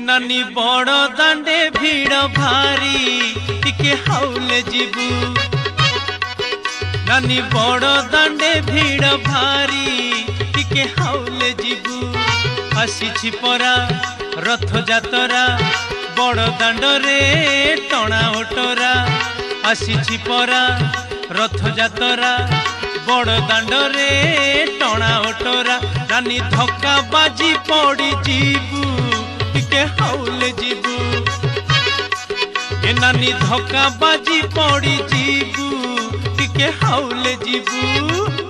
नानी बड़ दांडे भीड़ भारी टिके हाउले जीबू नानी बड़ दांडे भीड़ भारी टिके हाउले जीबू आसी परा रथ जातरा बड़ दांड रे टणा ओटरा आसी परा रथ जातरा बड़ दांड रे टणा ओटरा नानी धक्का बाजी पड़ी जीबू टिके हाउले जीबू नानी धक्का बाजी पड़ी जीबू टिके हाउले जीबू।